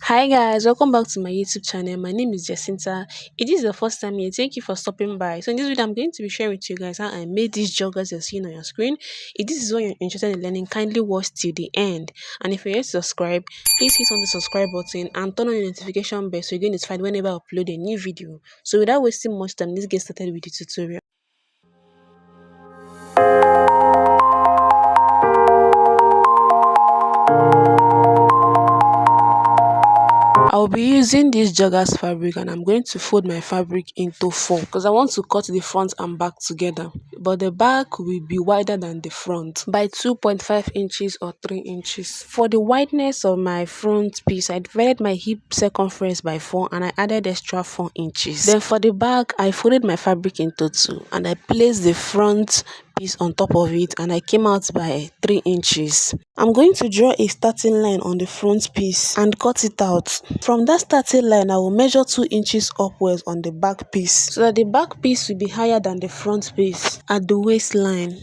Hi guys, welcome back to my YouTube channel. My name is Jacinta. If this is the first time here, thank you for stopping by. So in this video, I'm going to be sharing with you guys how I made these joggers you're seeing on your screen. If this is what you're interested in learning, kindly watch till the end. And if you're yet to subscribe, please hit on the subscribe button and turn on the notification bell so you're going to notified whenever I upload a new video. So without wasting much time, let's get started with the tutorial. I'll be using this joggers fabric and I'm going to fold my fabric into four because I want to cut the front and back together, but the back will be wider than the front by 2.5 inches or 3 inches. For the wideness of my front piece, I divided my hip circumference by 4 and I added extra 4 inches. Then for the back, I folded my fabric into 2 and I placed the front piece on top of it and I came out by 3 inches. I'm going to draw a starting line on the front piece and cut it out. From that starting line, I will measure 2 inches upwards on the back piece so that the back piece will be higher than the front piece at the waistline.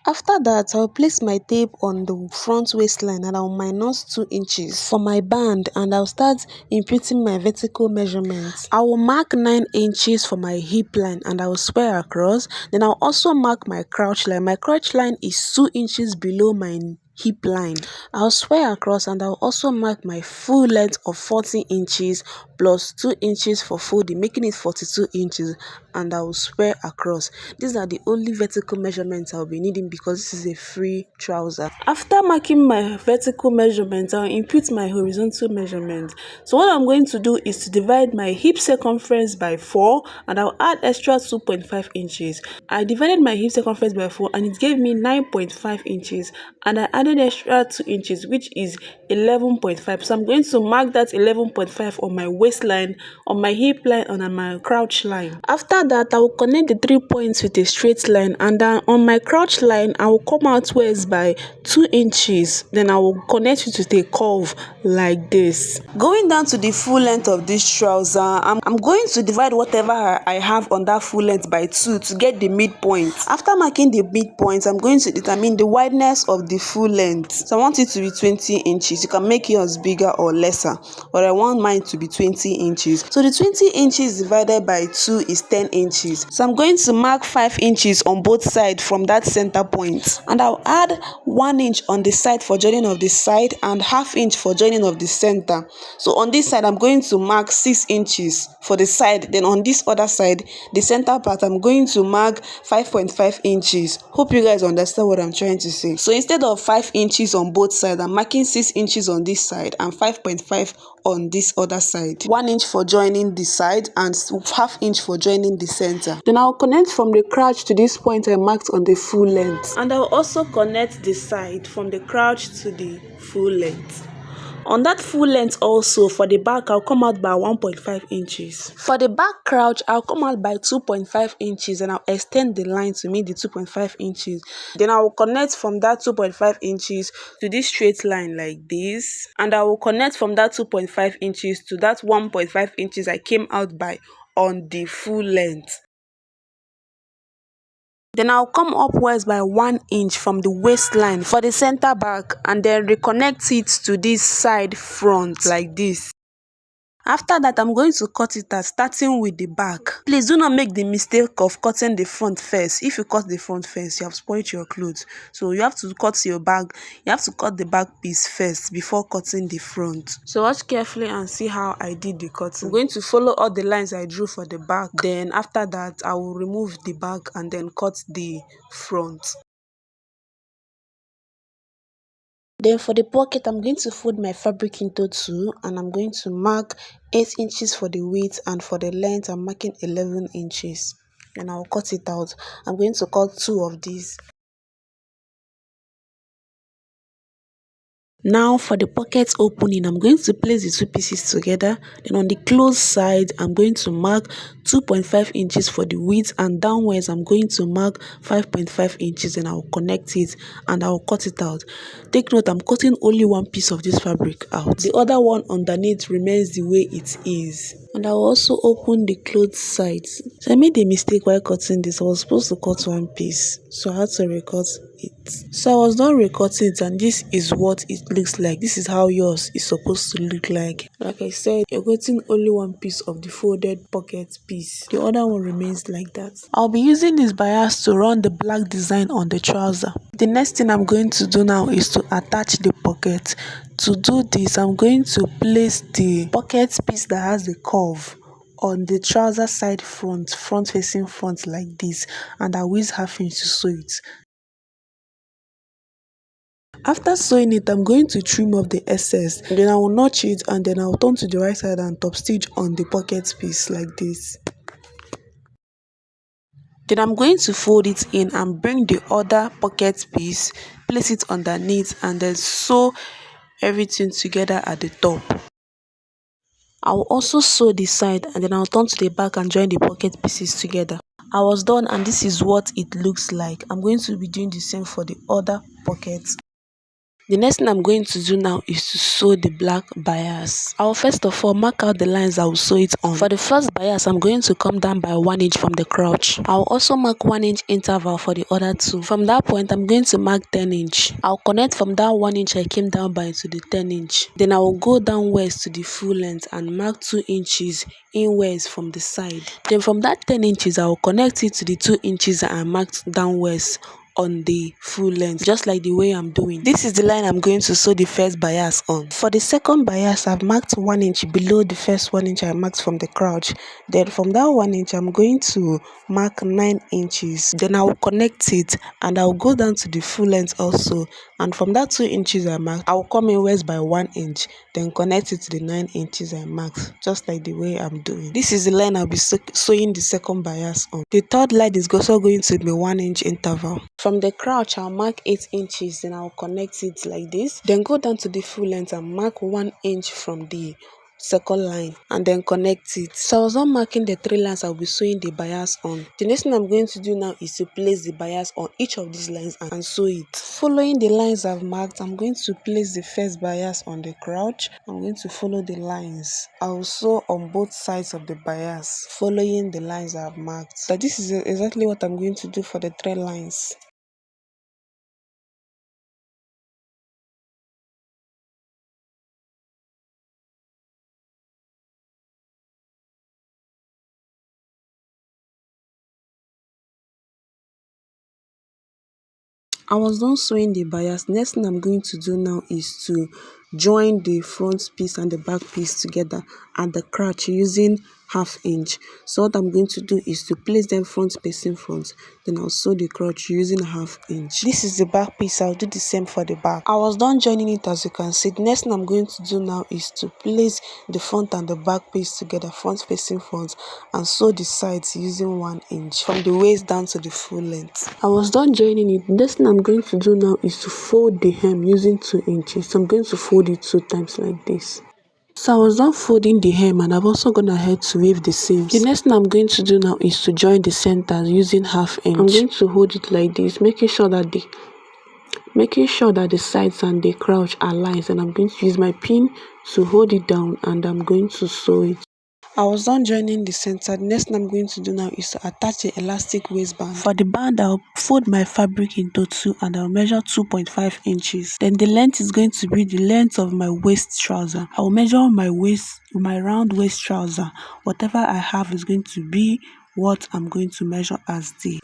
After that, I'll place my tape on the front waistline and I'll minus 2 inches for my band and I'll start imputing my vertical measurements. I will mark 9 inches for my hip line and I will square across. Then I'll also mark my crotch line. My crotch line is 2 inches below my hip line. I'll square across and I'll also mark my full length of 40 inches plus 2 inches for folding, making it 42 inches, and I will square across. These are the only vertical measurements I'll be needing because this is a free trouser. After marking my vertical measurements, I'll impute my horizontal measurement. So what I'm going to do is to divide my hip circumference by 4 and I'll add extra 2.5 inches. I divided my hip circumference by 4 and it gave me 9.5 inches and I added extra 2 inches, which is 11.5. So I'm going to mark that 11.5 on my waistline, on my hip line, and on my crotch line. After that, I will connect the 3 points with a straight line, and then on my crotch line, I will come outwards by 2 inches. Then I will connect it with a curve like this. Going down to the full length of this trouser, I'm going to divide whatever I have on that full length by 2 to get the midpoint. After marking the midpoint, I'm going to determine the wideness of the full length. So I want it to be 20 inches. You can make yours bigger or lesser, but I want mine to be 20 inches. So the 20 inches divided by 2 is 10 inches. So I'm going to mark 5 inches on both sides from that center point, and I'll add 1 inch on the side for joining of the side and ½ inch for joining of the center. So on this side, I'm going to mark 6 inches for the side. Then on this other side, the center part, I'm going to mark 5.5 inches. Hope you guys understand what I'm trying to say. So instead of 5 inches on both sides, I'm marking 6 inches on this side and 5.5 on this other side. 1 inch for joining the side and ½ inch for joining the center. Then I'll connect from the crotch to this point I marked on the full length. And I'll also connect the side from the crotch to the full length. On that full length also, for the back, I'll come out by 1.5 inches. For the back crotch, I'll come out by 2.5 inches and I'll extend the line to meet the 2.5 inches. Then I will connect from that 2.5 inches to this straight line like this. And I will connect from that 2.5 inches to that 1.5 inches I came out by on the full length. Then I'll come upwards by 1 inch from the waistline for the center back and then reconnect it to this side front like this. After that, I'm going to cut it out, starting with the back. Please do not make the mistake of cutting the front first. If you cut the front first, you have spoiled your clothes. So you have to cut your back. You have to cut the back piece first before cutting the front. So watch carefully and see how I did the cutting. I'm going to follow all the lines I drew for the back. Then after that, I will remove the back and then cut the front. Then for the pocket, I'm going to fold my fabric into 2 and I'm going to mark 8 inches for the width, and for the length I'm marking 11 inches. Then I'll cut it out. I'm going to cut 2 of these. Now for the pocket opening, I'm going to place the 2 pieces together. Then on the closed side, I'm going to mark 2.5 inches for the width, and downwards I'm going to mark 5.5 inches, and I'll connect it and I'll cut it out. Take note, I'm cutting only one piece of this fabric out. The other one underneath remains the way it is. And I'll also open the closed sides. So I made a mistake while cutting this. I was supposed to cut one piece, so I had to recut it. So I was done recutting it, and this is what it looks like. This is how yours is supposed to look like. Like I said, you're getting only one piece of the folded pocket piece. The other one remains like that. I'll be using this bias to run the black design on the trouser. The next thing I'm going to do now is to attach the pocket. To do this, I'm going to place the pocket piece that has the curve on the trouser side front facing front like this, and I will use half inch to sew it. After sewing it, I'm going to trim off the excess, then I will notch it, and then I will turn to the right side and top stitch on the pocket piece like this. Then I'm going to fold it in and bring the other pocket piece, place it underneath, and then sew everything together at the top. I will also sew the side, and then I'll turn to the back and join the pocket pieces together. I was done, and this is what it looks like. I'm going to be doing the same for the other pockets. The next thing I'm going to do now is to sew the black bias. I will first of all mark out the lines I will sew it on. For the first bias, I'm going to come down by 1 inch from the crotch. I will also mark 1 inch interval for the other two. From that point, I'm going to mark 10 inch. I'll connect from that 1 inch I came down by to the 10 inch. Then I will go downwards to the full length and mark 2 inches inwards from the side. Then from that 10 inches, I will connect it to the 2 inches that I marked downwards on the full length, just like the way I'm doing. This is the line I'm going to sew the first bias on. For the second bias, I've marked 1 inch below the first 1 inch I marked from the crotch. Then from that 1 inch, I'm going to mark 9 inches. Then I will connect it, and I'll go down to the full length also. And from that 2 inches I marked, I'll come inwards by 1 inch, then connect it to the 9 inches I marked, just like the way I'm doing. This is the line I'll be sewing the second bias on. The third line is also going to be 1 inch interval. From the crotch, I'll mark 8 inches, then I'll connect it like this. Then go down to the full length and mark 1 inch from the second line, and then connect it. So I was not marking the 3 lines I'll be sewing the bias on. The next thing I'm going to do now is to place the bias on each of these lines and sew it. Following the lines I've marked, I'm going to place the first bias on the crotch. I'm going to follow the lines. I'll sew on both sides of the bias, following the lines I've marked. So this is exactly what I'm going to do for the 3 lines. I was done sewing the bias. Next thing I'm going to do now is to join the front piece and the back piece together at the crotch using half inch. So what I'm going to do is to place them front facing front, then I'll sew the crotch using half inch. This is the back piece. I'll do the same for the back. I was done joining it, as you can see. The next thing I'm going to do now is to place the front and the back piece together, front facing front, and sew the sides using 1 inch from the waist down to the full length. I was done joining it. The next thing I'm going to do now is to fold the hem using 2 inches. So I'm going to fold it 2 times like this. So I was done folding the hem, and I've also gone ahead to weave the seams. The next thing I'm going to do now is to join the centers using half inch. I'm going to hold it like this, making sure that the sides and the crotch are lined, and I'm going to use my pin to hold it down, and I'm going to sew it. I was done joining the center. The next thing I'm going to do now is to attach the elastic waistband. For the band, I'll fold my fabric into 2, and I'll measure 2.5 inches. Then the length is going to be the length of my waist trouser. I'll measure my round waist trouser. Whatever I have is going to be what I'm going to measure as the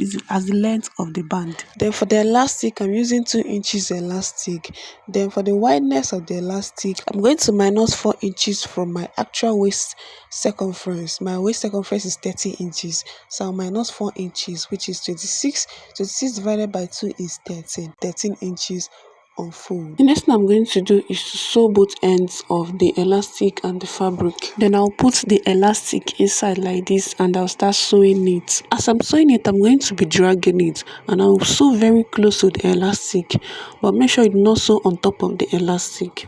length of the band. Then for the elastic, I'm using 2 inches elastic. Then for the wideness of the elastic, I'm going to minus 4 inches from my actual waist circumference. My waist circumference is 30 inches, so I'll minus 4 inches, which is 26. 26 divided by 2 is 13 inches unfold. The next thing I'm going to do is to sew both ends of the elastic and the fabric. Then I'll put the elastic inside like this, and I'll start sewing it. As I'm sewing it, I'm going to be dragging it, and I'll sew very close to the elastic, but make sure you do not sew on top of the elastic.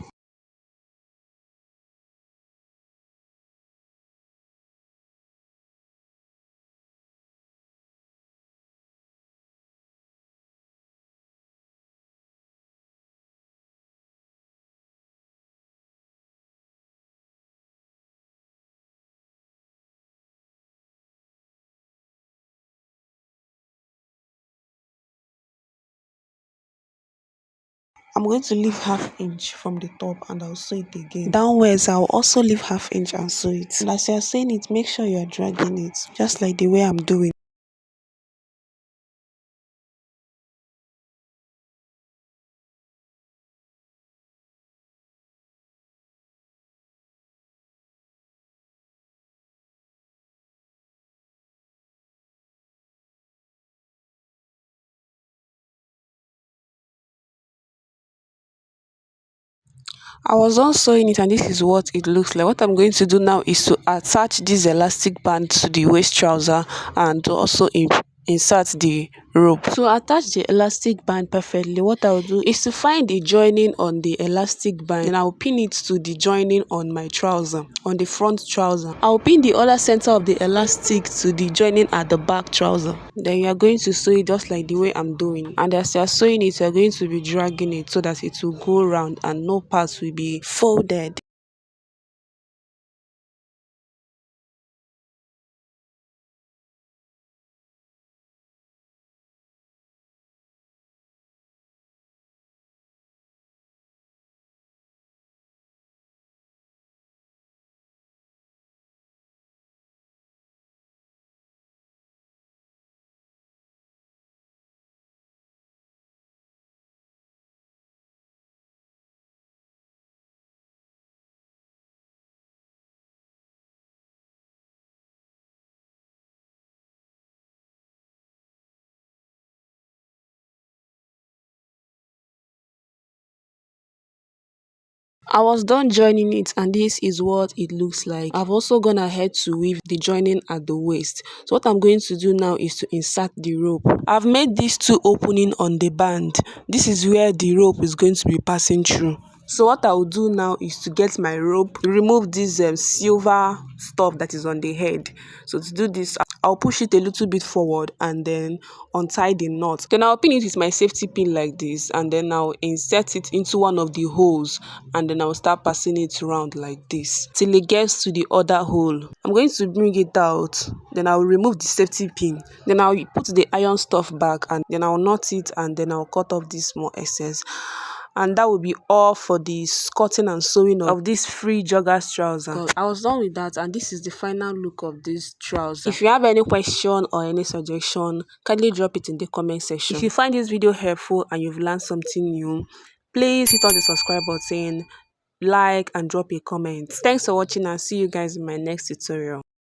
I'm going to leave half inch from the top and I'll sew it again. Downwards, I'll also leave half inch and sew it. And as you're sewing it, make sure you're dragging it, just like the way I'm doing. I was on sewing it and this is what it looks like. What I'm going to do now is to attach this elastic band to the waist trouser and to also insert the rope. To attach the elastic band perfectly, what I'll do is to find the joining on the elastic band and I'll pin it to the joining on my trouser, on the front trouser. I'll pin the other center of the elastic to the joining at the back trouser. Then you are going to sew it just like the way I'm doing. And as you are sewing it, you are going to be dragging it so that it will go round and no parts will be folded. I was done joining it and this is what it looks like. I've also gone ahead to weave the joining at the waist. So what I'm going to do now is to insert the rope. I've made these two opening on the band. This is where the rope is going to be passing through. So what I'll do now is to get my rope, remove this silver stuff that is on the head. So to do this, I'll push it a little bit forward and then untie the knot. Then I'll pin it with my safety pin like this and then I'll insert it into one of the holes and then I'll start passing it around like this till it gets to the other hole. I'm going to bring it out, then I'll remove the safety pin, then I'll put the iron stuff back and then I'll knot it and then I'll cut off this small excess. And that will be all for the cutting and sewing of this free joggers trouser. So I was done with that and this is the final look of this trouser. If you have any question or any suggestion, kindly drop it in the comment section. If you find this video helpful and you've learned something new, please hit on the subscribe button, like and drop a comment. Thanks for watching and see you guys in my next tutorial.